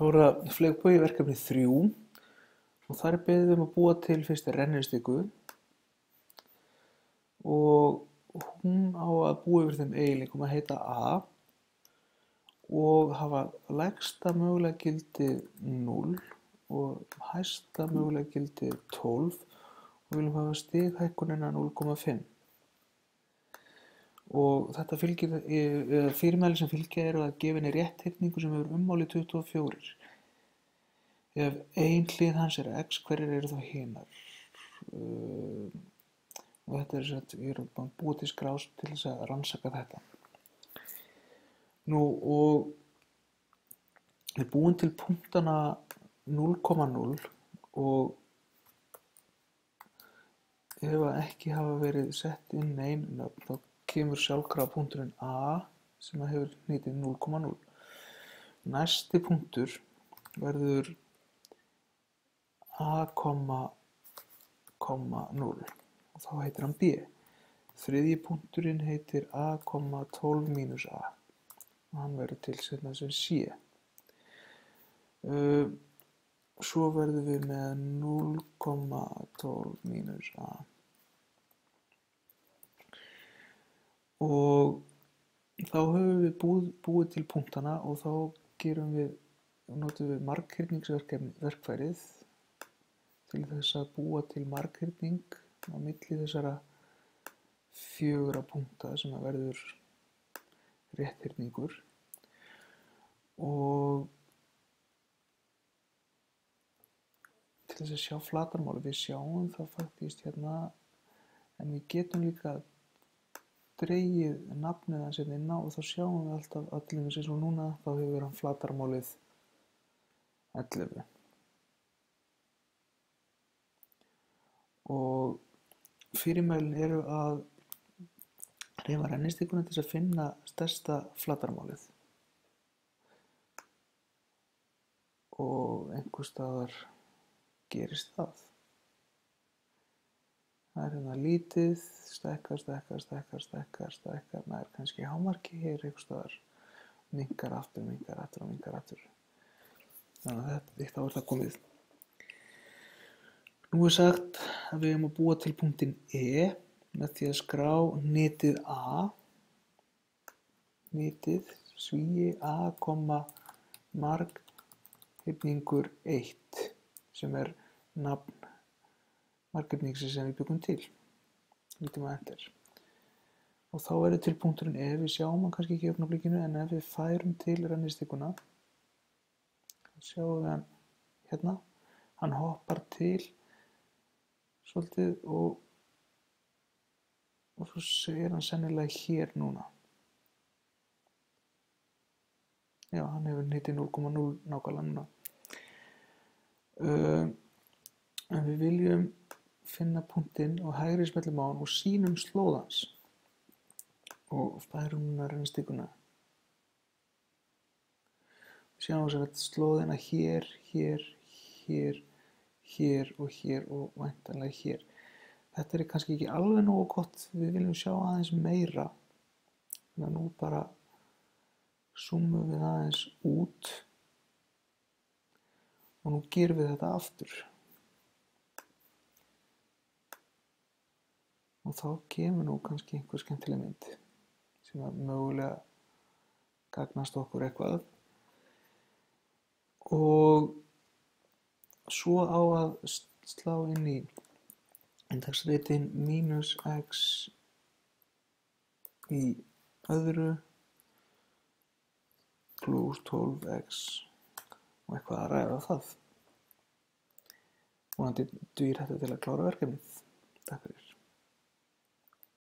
er það fleygbogi verkefni 3 og þar er beðið að búa til fyrst rennistiku og hún á að búa yfir þeim eiginleikum að heita A og hafa lægsta mögulega gildið 0 og hæsta mögulega gildið 12 og viljum hafa stighækkunina 0,5. Og þetta fyrirmæli sem fylgja eru að gefinni rétthyrningu sem hefur ummáli 24. Ef ein hlið hans er x, hverjar eru þá hinar? Og þetta er að ég er búið til skrás til þess að rannsaka þetta. Nú og við búum til punktana 0,0 og ef ekki hafa verið sett inn nein nöfn þá kemur sjálfkrafa punkturinn A sem hefur hnitið 0,0. Næsti punktur verður A, 0 og þá heitir hann B. Þriðji punkturinn heitir A, 12 mínus A og hann verður til seinna sem C. Svo verðum við með 0,12 mínus A. Og þá höfum við búið til punktana og þá notum við marghyrningsverkfærið til þess að búa til marghyrning á milli þessara 4 punkta sem að verður rétthyrningur. Og til þess að sjá flatarmáli, við sjáum það faktist hérna, en við getum líka dregið nafnið hans hérna inn á og þá sjáum við alltaf allir eins og núna, þá hefur hann flatarmálið 11. Og fyrirmælin eru að hreyfa rennistikuna til þess að finna stærsta flatarmálið. Og einhvers staðar gerist það. Það er hérna lítið, stekkar, nær kannski hámarki, hér einhvers staðar minnkar aftur. Þannig að þá er það komið. Nú er sagt að við eigum að búa til punktinn E með því að skrá hnitið A, svíi A, marghyrningur 1 sem er nafn marghyrningsins sem við byggum til. Lítum að enter. Og þá verður til punkturinn E, við sjáum hann kannski ekki í augnablikinu, en ef við færum til rennistikuna, sjáum við hann hérna, hann hoppar til svolítið og svo er hann sennilega hér núna. Já, hann hefur hnitið 0,0 nákvæmlega núna. En við viljum finna punktinn og hægri smellum á hann og sýnum slóðans og færum núna rennistikuna. Sjáum við að slóðina hér og væntanlega hér. Þetta er kannski ekki alveg nógu gott, við viljum sjá aðeins meira. Þannig að nú bara zoomum við aðeins út og nú gerum við þetta aftur. Og þá kemur nú kannski einhver skemmtileg mynd sem að mögulega gagnast okkur eitthvað. Og svo á að slá inn í indeksritin mínus x í öðru pluss 12x og eitthvað að ræða það. Vonandi dugir þetta til að klára verkefnið. Takk fyrir.